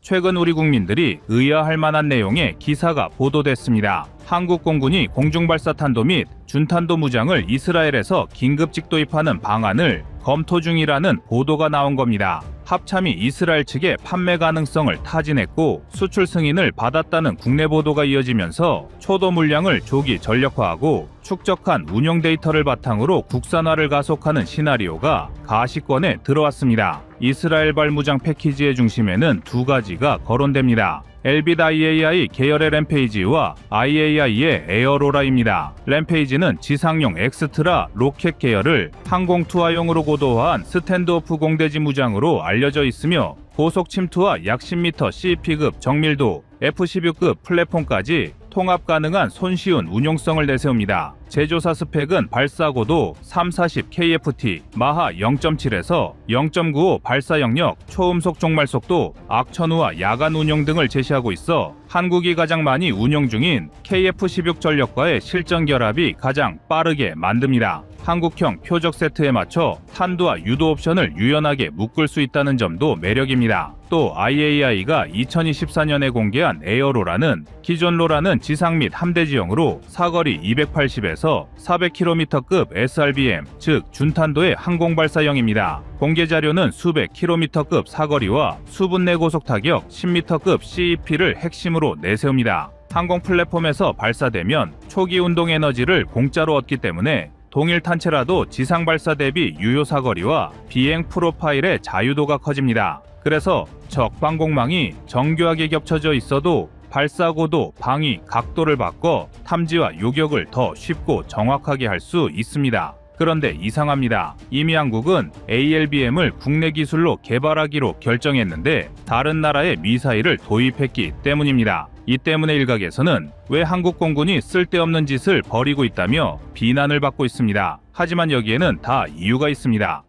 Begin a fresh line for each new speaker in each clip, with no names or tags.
최근 우리 국민들이 의아할 만한 내용의 기사가 보도됐습니다. 한국 공군이 공중발사탄도 및 준탄도 무장을 이스라엘에서 긴급 도입하는 방안을 검토 중이라는 보도가 나온 겁니다. 합참이 이스라엘 측의 판매 가능성을 타진했고 수출 승인을 받았다는 국내 보도가 이어지면서 초도 물량을 조기 전력화하고 축적한 운용 데이터를 바탕으로 국산화를 가속하는 시나리오가 가시권에 들어왔습니다. 이스라엘발 무장 패키지의 중심에는 두 가지가 거론됩니다. 엘빗 IAI 계열의 램페이지와 IAI의 에어로라입니다. 램페이지는 지상용 엑스트라 로켓 계열을 항공 투하용으로 고도화한 스탠드오프 공대지 무장으로 알려져 있으며 고속 침투와 약 10m CP급 정밀도, F-16급 플랫폼까지 통합 가능한 손쉬운 운용성을 내세웁니다. 제조사 스펙은 발사고도 340 KFT, 마하 0.7에서 0.95 발사 영역, 초음속 종말 속도, 악천후와 야간 운용 등을 제시하고 있어 한국이 가장 많이 운용 중인 KF-16 전력과의 실전 결합이 가장 빠르게 만듭니다. 한국형 표적 세트에 맞춰 탄두와 유도 옵션을 유연하게 묶을 수 있다는 점도 매력입니다. 또 IAI가 2024년에 공개한 에어로라는 기존 로라는 지상 및 함대지형으로 사거리 280에서 400km급 SRBM, 즉 준탄도의 항공발사형입니다. 공개 자료는 수백 킬로미터급 사거리와 수분 내 고속 타격 10m급 CEP를 핵심으로 내세웁니다. 항공 플랫폼에서 발사되면 초기 운동 에너지를 공짜로 얻기 때문에 동일 탄체라도 지상 발사 대비 유효 사거리와 비행 프로파일의 자유도가 커집니다. 그래서 적 방공망이 정교하게 겹쳐져 있어도 발사고도, 방위, 각도를 바꿔 탐지와 요격을 더 쉽고 정확하게 할 수 있습니다. 그런데 이상합니다. 이미 한국은 ALBM을 국내 기술로 개발하기로 결정했는데 다른 나라의 미사일을 도입했기 때문입니다. 이 때문에 일각에서는 왜 한국 공군이 쓸데없는 짓을 벌이고 있다며 비난을 받고 있습니다. 하지만 여기에는 다 이유가 있습니다.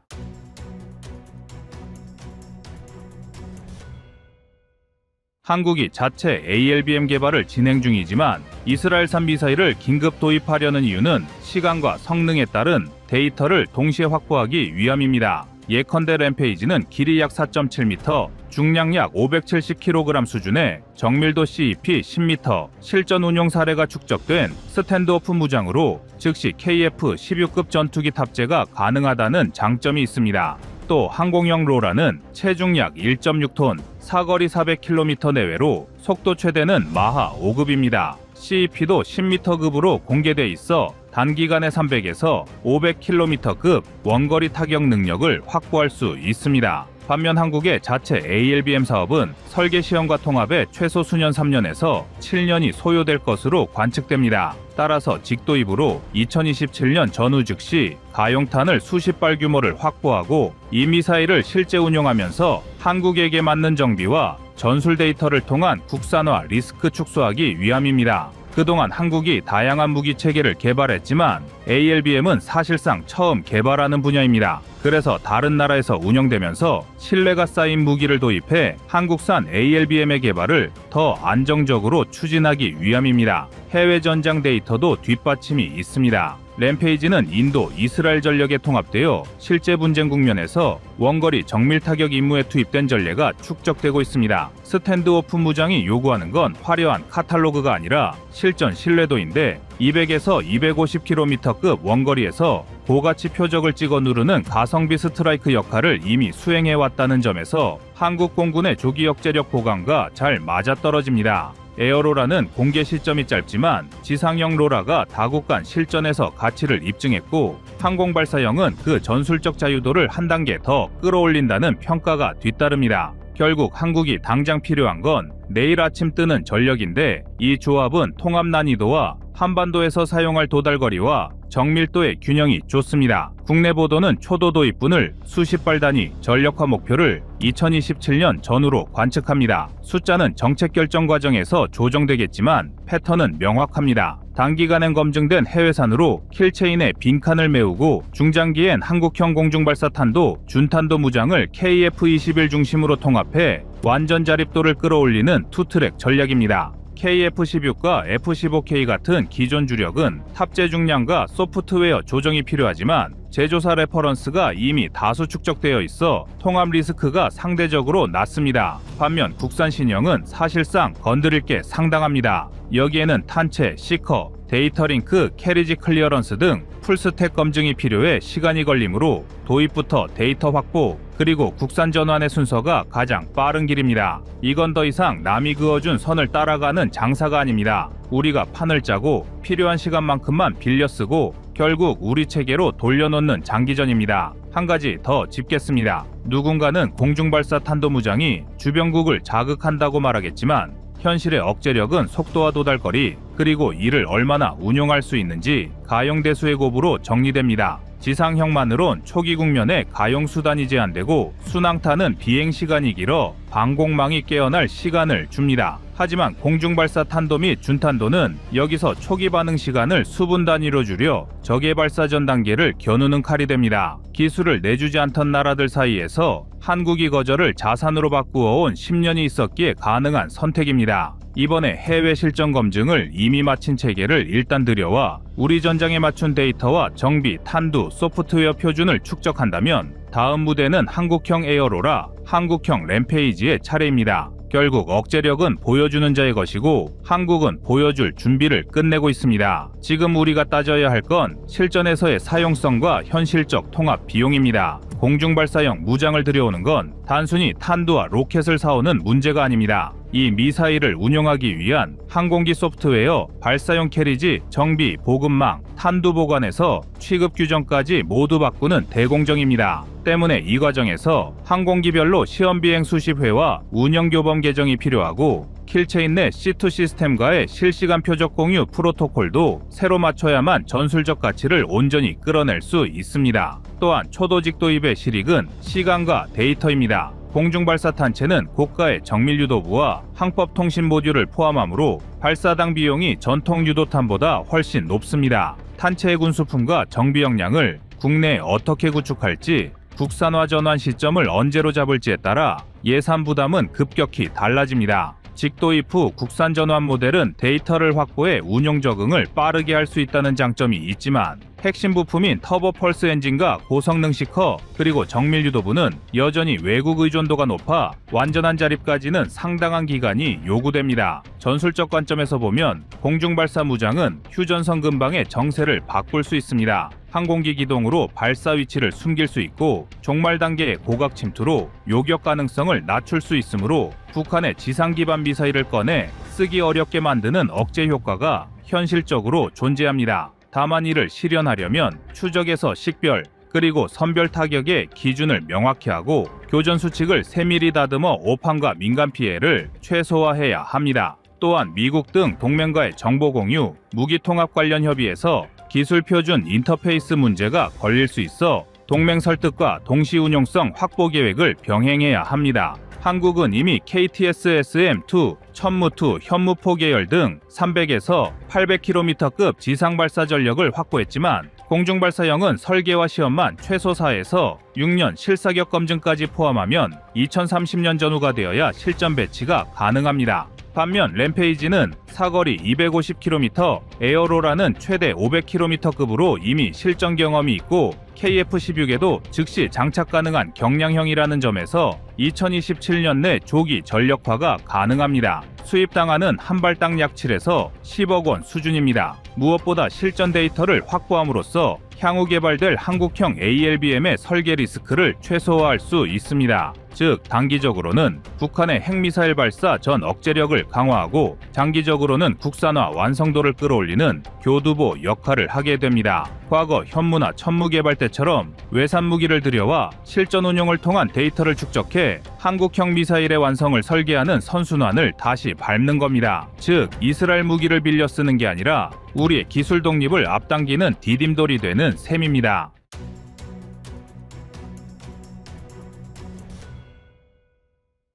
한국이 자체 ALBM 개발을 진행 중이지만 이스라엘산 미사일을 긴급 도입하려는 이유는 시간과 성능에 따른 데이터를 동시에 확보하기 위함입니다. 예컨대 램페이지는 길이 약 4.7m, 중량 약 570kg 수준의 정밀도 CEP 10m, 실전 운용 사례가 축적된 스탠드오프 무장으로 즉시 KF-16급 전투기 탑재가 가능하다는 장점이 있습니다. 또 항공형 로라는 체중 약 1.6톤, 사거리 400km 내외로 속도 최대는 마하 5급입니다. CEP도 10m급으로 공개돼 있어 단기간에 300에서 500km급 원거리 타격 능력을 확보할 수 있습니다. 반면 한국의 자체 ALBM 사업은 설계 시험과 통합에 최소 수년 3년에서 7년이 소요될 것으로 관측됩니다. 따라서 직도입으로 2027년 전후 즉시 가용탄을 수십 발 규모를 확보하고 이 미사일을 실제 운용하면서 한국에게 맞는 정비와 전술 데이터를 통한 국산화 리스크 축소하기 위함입니다. 그동안 한국이 다양한 무기 체계를 개발했지만 ALBM은 사실상 처음 개발하는 분야입니다. 그래서 다른 나라에서 운영되면서 신뢰가 쌓인 무기를 도입해 한국산 ALBM의 개발을 더 안정적으로 추진하기 위함입니다. 해외 전장 데이터도 뒷받침이 있습니다. 램페이지는 인도, 이스라엘 전력에 통합되어 실제 분쟁 국면에서 원거리 정밀 타격 임무에 투입된 전례가 축적되고 있습니다. 스탠드오프 무장이 요구하는 건 화려한 카탈로그가 아니라 실전 신뢰도인데 200에서 250km급 원거리에서 고가치 표적을 찍어 누르는 가성비 스트라이크 역할을 이미 수행해왔다는 점에서 한국 공군의 조기 역제력 보강과 잘 맞아떨어집니다. 에어로라는 공개 시점이 짧지만 지상형 로라가 다국간 실전에서 가치를 입증했고 항공발사형은 그 전술적 자유도를 한 단계 더 끌어올린다는 평가가 뒤따릅니다. 결국 한국이 당장 필요한 건 내일 아침 뜨는 전력인데 이 조합은 통합 난이도와 한반도에서 사용할 도달거리와 정밀도의 균형이 좋습니다. 국내 보도는 초도 도입분을 수십 발 단위 전력화 목표를 2027년 전후로 관측합니다. 숫자는 정책 결정 과정에서 조정되겠지만 패턴은 명확합니다. 단기간엔 검증된 해외산으로 킬체인의 빈칸을 메우고 중장기엔 한국형 공중발사탄도 준탄도 무장을 KF-21 중심으로 통합해 완전 자립도를 끌어올리는 투트랙 전략입니다. KF-16과 F-15K 같은 기존 주력은 탑재 중량과 소프트웨어 조정이 필요하지만 제조사 레퍼런스가 이미 다수 축적되어 있어 통합 리스크가 상대적으로 낮습니다. 반면 국산 신형은 사실상 건드릴 게 상당합니다. 여기에는 탄체, 시커, 데이터 링크, 캐리지 클리어런스 등 풀스택 검증이 필요해 시간이 걸리므로 도입부터 데이터 확보, 그리고 국산 전환의 순서가 가장 빠른 길입니다. 이건 더 이상 남이 그어준 선을 따라가는 장사가 아닙니다. 우리가 판을 짜고 필요한 시간만큼만 빌려 쓰고 결국 우리 체계로 돌려놓는 장기전입니다. 한 가지 더 짚겠습니다. 누군가는 공중발사 탄도무장이 주변국을 자극한다고 말하겠지만 현실의 억제력은 속도와 도달거리, 그리고 이를 얼마나 운용할 수 있는지 가용대수의 곱으로 정리됩니다. 지상형만으론 초기 국면에 가용수단이 제한되고 순항탄은 비행시간이 길어 방공망이 깨어날 시간을 줍니다. 하지만 공중발사 탄도 및 준탄도는 여기서 초기 반응 시간을 수분 단위로 줄여 적의 발사 전 단계를 겨누는 칼이 됩니다. 기술을 내주지 않던 나라들 사이에서 한국이 거절을 자산으로 바꾸어온 10년이 있었기에 가능한 선택입니다. 이번에 해외 실전 검증을 이미 마친 체계를 일단 들여와 우리 전장에 맞춘 데이터와 정비, 탄두, 소프트웨어 표준을 축적한다면 다음 무대는 한국형 에어로라, 한국형 램페이지의 차례입니다. 결국 억제력은 보여주는 자의 것이고 한국은 보여줄 준비를 끝내고 있습니다. 지금 우리가 따져야 할 건 실전에서의 사용성과 현실적 통합 비용입니다. 공중발사형 무장을 들여오는 건 단순히 탄두와 로켓을 사오는 문제가 아닙니다. 이 미사일을 운용하기 위한 항공기 소프트웨어, 발사용 캐리지, 정비, 보급망, 탄두 보관에서 취급 규정까지 모두 바꾸는 대공정입니다. 때문에 이 과정에서 항공기별로 시험 비행 수십 회와 운영 교범 개정이 필요하고 킬체인 내 C2 시스템과의 실시간 표적 공유 프로토콜도 새로 맞춰야만 전술적 가치를 온전히 끌어낼 수 있습니다. 또한 초도직 도입의 실익은 시간과 데이터입니다. 공중발사 탄체는 고가의 정밀 유도부와 항법 통신 모듈을 포함하므로 발사당 비용이 전통 유도탄보다 훨씬 높습니다. 탄체의 군수품과 정비 역량을 국내에 어떻게 구축할지, 국산화 전환 시점을 언제로 잡을지에 따라 예산 부담은 급격히 달라집니다. 직도입 후 국산 전환 모델은 데이터를 확보해 운용 적응을 빠르게 할 수 있다는 장점이 있지만 핵심 부품인 터보 펄스 엔진과 고성능 시커, 그리고 정밀 유도부는 여전히 외국 의존도가 높아 완전한 자립까지는 상당한 기간이 요구됩니다. 전술적 관점에서 보면 공중발사 무장은 휴전선 근방의 정세를 바꿀 수 있습니다. 항공기 기동으로 발사 위치를 숨길 수 있고 종말 단계의 고각 침투로 요격 가능성을 낮출 수 있으므로 북한의 지상 기반 미사일을 꺼내 쓰기 어렵게 만드는 억제 효과가 현실적으로 존재합니다. 다만 이를 실현하려면 추적에서 식별, 그리고 선별 타격의 기준을 명확히 하고 교전 수칙을 세밀히 다듬어 오판과 민간 피해를 최소화해야 합니다. 또한 미국 등 동맹과의 정보 공유, 무기 통합 관련 협의에서 기술 표준 인터페이스 문제가 걸릴 수 있어 동맹 설득과 동시 운용성 확보 계획을 병행해야 합니다. 한국은 이미 KTS-SM-2, 천무-2, 현무-4 계열 등 300에서 800km급 지상 발사 전력을 확보했지만 공중발사형은 설계와 시험만 최소 4에서 6년 실사격 검증까지 포함하면 2030년 전후가 되어야 실전 배치가 가능합니다. 반면 램페이지는 사거리 250km, 에어로라는 최대 500km급으로 이미 실전 경험이 있고 KF-16에도 즉시 장착 가능한 경량형이라는 점에서 2027년 내 조기 전력화가 가능합니다. 수입당하는 한 발당 약 7에서 10억 원 수준입니다. 무엇보다 실전 데이터를 확보함으로써 향후 개발될 한국형 ALBM의 설계 리스크를 최소화할 수 있습니다. 즉 단기적으로는 북한의 핵미사일 발사 전 억제력을 강화하고 장기적으로는 국산화 완성도를 끌어올리는 교두보 역할을 하게 됩니다. 과거 현무나 천무 개발 때처럼 외산 무기를 들여와 실전 운용을 통한 데이터를 축적해 한국형 미사일의 완성을 설계하는 선순환을 다시 밟는 겁니다. 즉 이스라엘 무기를 빌려 쓰는 게 아니라 우리의 기술 독립을 앞당기는 디딤돌이 되는 셈입니다.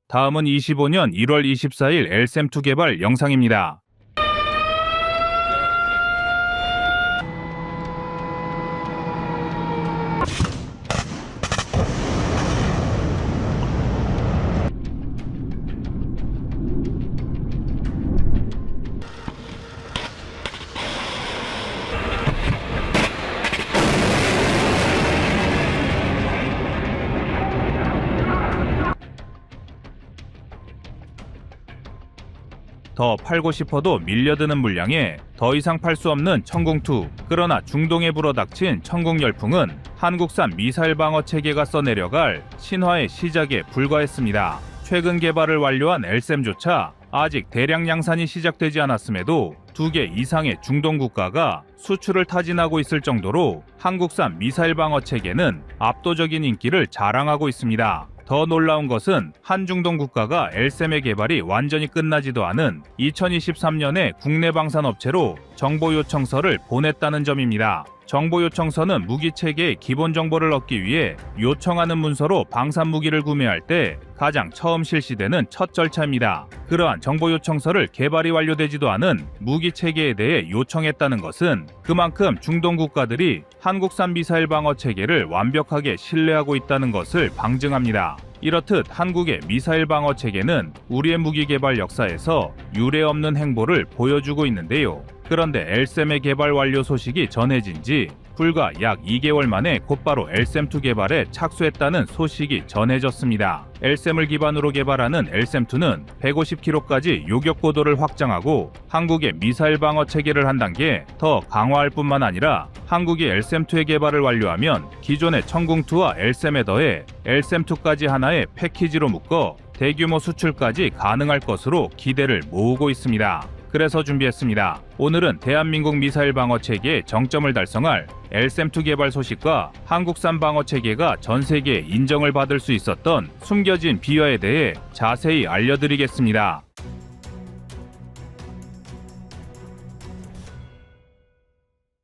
다음은 25년 1월 24일 LSAM-2 개발 영상입니다. 더 팔고 싶어도 밀려드는 물량에 더 이상 팔 수 없는 천궁2. 그러나 중동에 불어닥친 천궁 열풍은 한국산 미사일 방어 체계가 써내려갈 신화의 시작에 불과했습니다. 최근 개발을 완료한 LSAM조차 아직 대량 양산이 시작되지 않았음에도 2개 이상의 중동 국가가 수출을 타진하고 있을 정도로 한국산 미사일 방어 체계는 압도적인 인기를 자랑하고 있습니다. 더 놀라운 것은 한 중동 국가가 LSAM의 개발이 완전히 끝나지도 않은 2023년에 국내 방산업체로 정보요청서를 보냈다는 점입니다. 정보요청서는 무기체계의 기본 정보를 얻기 위해 요청하는 문서로 방산 무기를 구매할 때 가장 처음 실시되는 첫 절차입니다. 그러한 정보요청서를 개발이 완료되지도 않은 무기체계에 대해 요청했다는 것은 그만큼 중동 국가들이 한국산 미사일 방어 체계를 완벽하게 신뢰하고 있다는 것을 방증합니다. 이렇듯 한국의 미사일 방어 체계는 우리의 무기 개발 역사에서 유례없는 행보를 보여주고 있는데요. 그런데 LSAM의 개발 완료 소식이 전해진 지 불과 약 2개월 만에 곧바로 LSAM2 개발에 착수했다는 소식이 전해졌습니다. LSAM을 기반으로 개발하는 LSAM2는 150km까지 요격 고도를 확장하고 한국의 미사일 방어 체계를 한 단계 더 강화할 뿐만 아니라 한국이 LSAM2의 개발을 완료하면 기존의 천궁2와 LSAM에 더해 LSAM2까지 하나의 패키지로 묶어 대규모 수출까지 가능할 것으로 기대를 모으고 있습니다. 그래서 준비했습니다. 오늘은 대한민국 미사일 방어 체계의 정점을 달성할 LSAM2 개발 소식과 한국산 방어 체계가 전 세계에 인정을 받을 수 있었던 숨겨진 비화에 대해 자세히 알려드리겠습니다.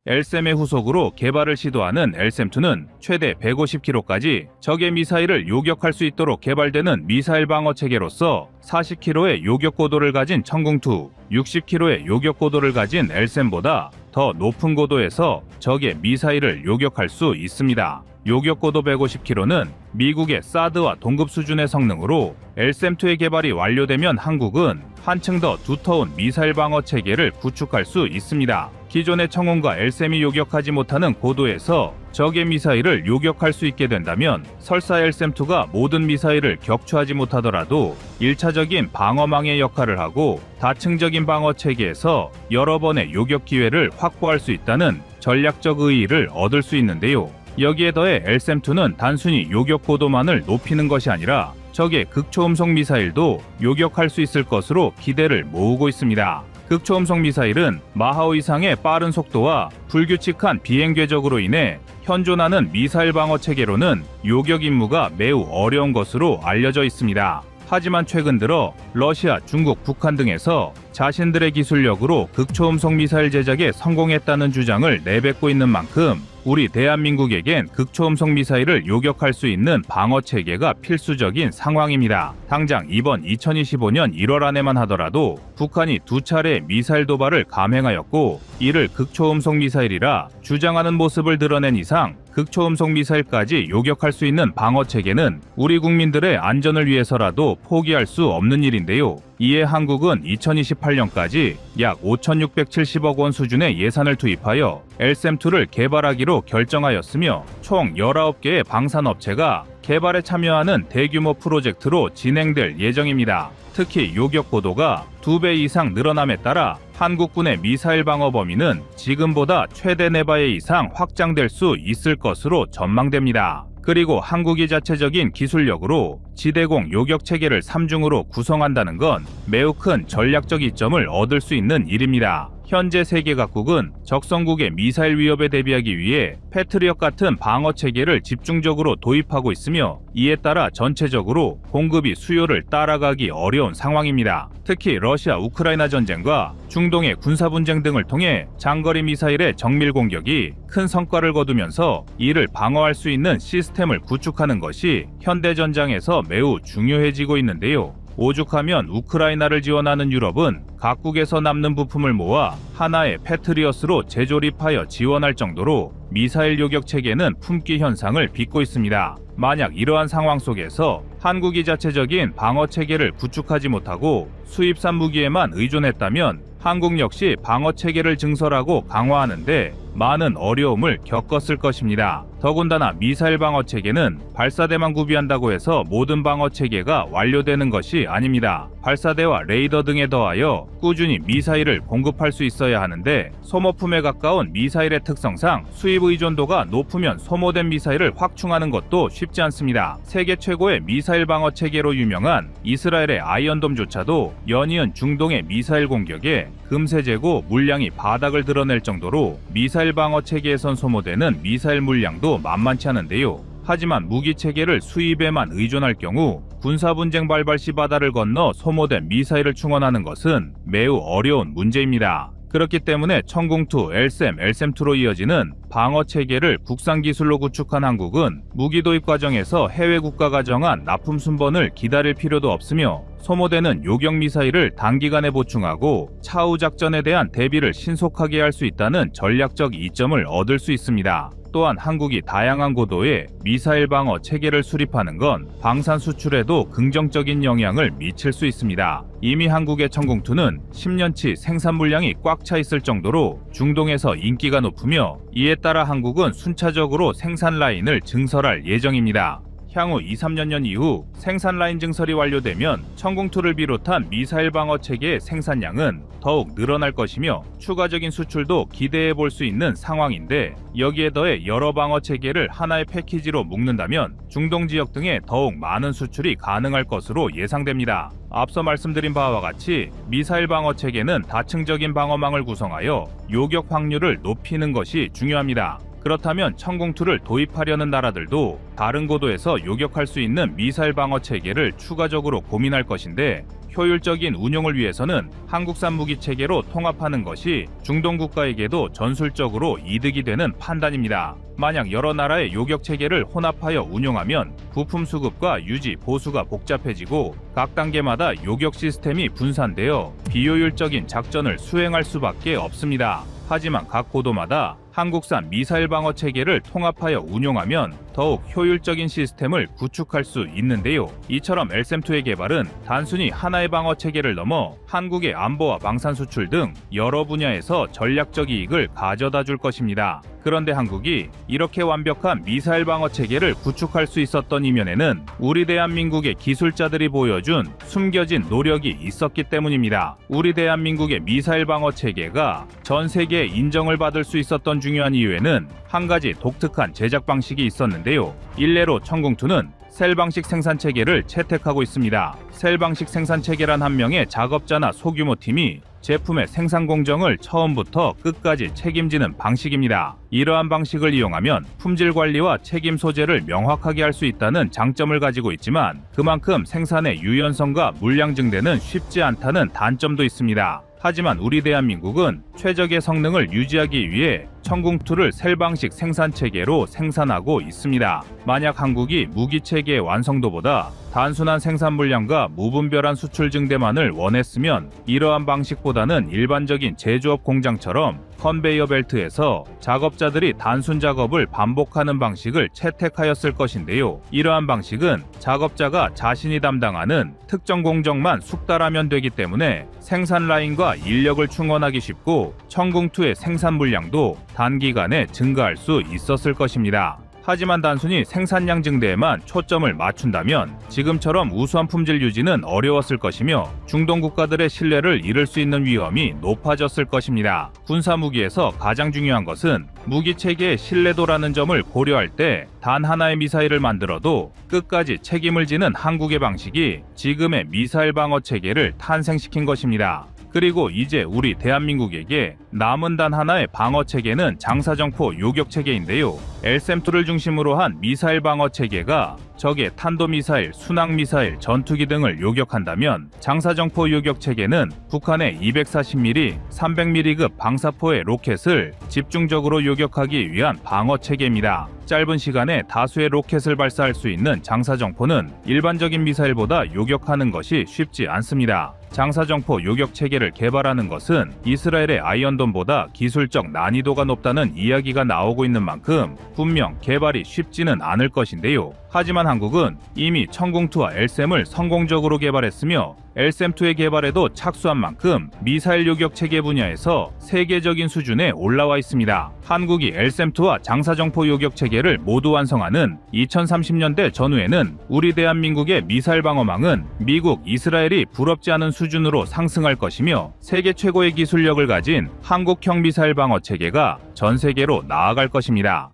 LSAM의 후속으로 개발을 시도하는 LSAM2는 최대 150km까지 적의 미사일을 요격할 수 있도록 개발되는 미사일 방어 체계로서 40km의 요격 고도를 가진 천궁2, 60km의 요격 고도를 가진 LSAM보다 더 높은 고도에서 적의 미사일을 요격할 수 있습니다. 요격 고도 150km는 미국의 사드와 동급 수준의 성능으로 LSAM2의 개발이 완료되면 한국은 한층 더 두터운 미사일 방어 체계를 구축할 수 있습니다. 기존의 천궁과 LSAM이 요격하지 못하는 고도에서 적의 미사일을 요격할 수 있게 된다면 설사 LSAM2가 모든 미사일을 격추하지 못하더라도 1차적인 방어망의 역할을 하고 다층적인 방어 체계에서 여러 번의 요격 기회를 확보할 수 있다는 전략적 의의를 얻을 수 있는데요. 여기에 더해 LSAM2는 단순히 요격 고도만을 높이는 것이 아니라 적의 극초음속 미사일도 요격할 수 있을 것으로 기대를 모으고 있습니다. 극초음속 미사일은 마하우 이상의 빠른 속도와 불규칙한 비행 궤적으로 인해 현존하는 미사일 방어 체계로는 요격 임무가 매우 어려운 것으로 알려져 있습니다. 하지만 최근 들어 러시아, 중국, 북한 등에서 자신들의 기술력으로 극초음속 미사일 제작에 성공했다는 주장을 내뱉고 있는 만큼 우리 대한민국에겐 극초음속 미사일을 요격할 수 있는 방어 체계가 필수적인 상황입니다. 당장 이번 2025년 1월 안에만 하더라도 북한이 2차례 미사일 도발을 감행하였고 이를 극초음속 미사일이라 주장하는 모습을 드러낸 이상 극초음속 미사일까지 요격할 수 있는 방어 체계는 우리 국민들의 안전을 위해서라도 포기할 수 없는 일인데요. 이에 한국은 2028년까지 약 5,670억 원 수준의 예산을 투입하여 LSAM2를 개발하기로 결정하였으며 총 19개의 방산업체가 개발에 참여하는 대규모 프로젝트로 진행될 예정입니다. 특히 요격 고도가 2배 이상 늘어남에 따라 한국군의 미사일 방어 범위는 지금보다 최대 4배 이상 확장될 수 있을 것으로 전망됩니다. 그리고 한국이 자체적인 기술력으로 지대공 요격 체계를 3중으로 구성한다는 건 매우 큰 전략적 이점을 얻을 수 있는 일입니다. 현재 세계 각국은 적성국의 미사일 위협에 대비하기 위해 패트리엇 같은 방어 체계를 집중적으로 도입하고 있으며 이에 따라 전체적으로 공급이 수요를 따라가기 어려운 상황입니다. 특히 러시아 우크라이나 전쟁과 중동의 군사 분쟁 등을 통해 장거리 미사일의 정밀 공격이 큰 성과를 거두면서 이를 방어할 수 있는 시스템을 구축하는 것이 현대 전장에서 매우 중요해지고 있는데요. 오죽하면 우크라이나를 지원하는 유럽은 각국에서 남는 부품을 모아 하나의 패트리엇으로 재조립하여 지원할 정도로 미사일 요격 체계는 품귀 현상을 빚고 있습니다. 만약 이러한 상황 속에서 한국이 자체적인 방어 체계를 구축하지 못하고 수입산 무기에만 의존했다면 한국 역시 방어 체계를 증설하고 강화하는데 많은 어려움을 겪었을 것입니다. 더군다나 미사일 방어 체계는 발사대만 구비한다고 해서 모든 방어 체계가 완료되는 것이 아닙니다. 발사대와 레이더 등에 더하여 꾸준히 미사일을 공급할 수 있어야 하는데 소모품에 가까운 미사일의 특성상 수입 의존도가 높으면 소모된 미사일을 확충하는 것도 쉽지 않습니다. 세계 최고의 미사일 방어 체계로 유명한 이스라엘의 아이언돔조차도 연이은 중동의 미사일 공격에 금세 재고 물량이 바닥을 드러낼 정도로 미사일 방어 체계에선 소모되는 미사일 물량도 만만치 않은데요. 하지만 무기 체계를 수입에만 의존할 경우 군사분쟁 발발 시 바다를 건너 소모된 미사일을 충원하는 것은 매우 어려운 문제입니다. 그렇기 때문에 천궁2, LSAM, LSAM-2로 이어지는 방어 체계를 국산 기술로 구축한 한국은 무기 도입 과정에서 해외 국가가 정한 납품 순번을 기다릴 필요도 없으며 소모되는 요격 미사일을 단기간에 보충하고 차후 작전에 대한 대비를 신속하게 할 수 있다는 전략적 이점을 얻을 수 있습니다. 또한 한국이 다양한 고도의 미사일 방어 체계를 수립하는 건 방산 수출에도 긍정적인 영향을 미칠 수 있습니다. 이미 한국의 천궁2는 10년치 생산 물량이 꽉 차 있을 정도로 중동에서 인기가 높으며 이에 따라 한국은 순차적으로 생산 라인을 증설할 예정입니다. 향후 2-3년 이후 생산 라인 증설이 완료되면 천궁2를 비롯한 미사일 방어 체계의 생산량은 더욱 늘어날 것이며 추가적인 수출도 기대해 볼 수 있는 상황인데 여기에 더해 여러 방어 체계를 하나의 패키지로 묶는다면 중동 지역 등에 더욱 많은 수출이 가능할 것으로 예상됩니다. 앞서 말씀드린 바와 같이 미사일 방어 체계는 다층적인 방어망을 구성하여 요격 확률을 높이는 것이 중요합니다. 그렇다면 천궁2를 도입하려는 나라들도 다른 고도에서 요격할 수 있는 미사일 방어 체계를 추가적으로 고민할 것인데 효율적인 운용을 위해서는 한국산 무기 체계로 통합하는 것이 중동 국가에게도 전술적으로 이득이 되는 판단입니다. 만약 여러 나라의 요격 체계를 혼합하여 운용하면 부품 수급과 유지, 보수가 복잡해지고 각 단계마다 요격 시스템이 분산되어 비효율적인 작전을 수행할 수밖에 없습니다. 하지만 각 고도마다 한국산 미사일 방어 체계를 통합하여 운용하면 더욱 효율적인 시스템을 구축할 수 있는데요. 이처럼 LSAM-2의 개발은 단순히 하나의 방어 체계를 넘어 한국의 안보와 방산 수출 등 여러 분야에서 전략적 이익을 가져다 줄 것입니다. 그런데 한국이 이렇게 완벽한 미사일 방어 체계를 구축할 수 있었던 이면에는 우리 대한민국의 기술자들이 보여준 숨겨진 노력이 있었기 때문입니다. 우리 대한민국의 미사일 방어 체계가 전 세계에 인정을 받을 수 있었던 중요한 이유에는 한 가지 독특한 제작 방식이 있었는데요. 일례로 천궁2는 셀 방식 생산 체계를 채택하고 있습니다. 셀 방식 생산 체계란 한 명의 작업자나 소규모 팀이 제품의 생산 공정을 처음부터 끝까지 책임지는 방식입니다. 이러한 방식을 이용하면 품질 관리와 책임 소재를 명확하게 할 수 있다는 장점을 가지고 있지만 그만큼 생산의 유연성과 물량 증대는 쉽지 않다는 단점도 있습니다. 하지만 우리 대한민국은 최적의 성능을 유지하기 위해 천궁2를 셀 방식 생산 체계로 생산하고 있습니다. 만약 한국이 무기 체계의 완성도보다 단순한 생산 물량과 무분별한 수출 증대만을 원했으면 이러한 방식보다는 일반적인 제조업 공장처럼 컨베이어 벨트에서 작업자들이 단순 작업을 반복하는 방식을 채택하였을 것인데요. 이러한 방식은 작업자가 자신이 담당하는 특정 공정만 숙달하면 되기 때문에 생산 라인과 인력을 충원하기 쉽고 천궁2의 생산 물량도 단기간에 증가할 수 있었을 것입니다. 하지만 단순히 생산량 증대에만 초점을 맞춘다면 지금처럼 우수한 품질 유지는 어려웠을 것이며 중동 국가들의 신뢰를 잃을 수 있는 위험이 높아졌을 것입니다. 군사 무기에서 가장 중요한 것은 무기 체계의 신뢰도라는 점을 고려할 때 단 하나의 미사일을 만들어도 끝까지 책임을 지는 한국의 방식이 지금의 미사일 방어 체계를 탄생시킨 것입니다. 그리고 이제 우리 대한민국에게 남은 단 하나의 방어 체계는 장사정포 요격 체계인데요. LSAM-2를 중심으로 한 미사일 방어 체계가 적의 탄도미사일, 순항미사일, 전투기 등을 요격한다면 장사정포 요격 체계는 북한의 240mm, 300mm급 방사포의 로켓을 집중적으로 요격하기 위한 방어 체계입니다. 짧은 시간에 다수의 로켓을 발사할 수 있는 장사정포는 일반적인 미사일보다 요격하는 것이 쉽지 않습니다. 장사정포 요격 체계를 개발하는 것은 이스라엘의 아이언돔보다 기술적 난이도가 높다는 이야기가 나오고 있는 만큼 분명 개발이 쉽지는 않을 것인데요. 하지만 한국은 이미 천궁2와 LSAM을 성공적으로 개발했으며 LSAM-2의 개발에도 착수한 만큼 미사일 요격 체계 분야에서 세계적인 수준에 올라와 있습니다. 한국이 LSAM-2와 장사정포 요격 체계를 모두 완성하는 2030년대 전후에는 우리 대한민국의 미사일 방어망은 미국, 이스라엘이 부럽지 않은 수준으로 상승할 것이며 세계 최고의 기술력을 가진 한국형 미사일 방어 체계가 전 세계로 나아갈 것입니다.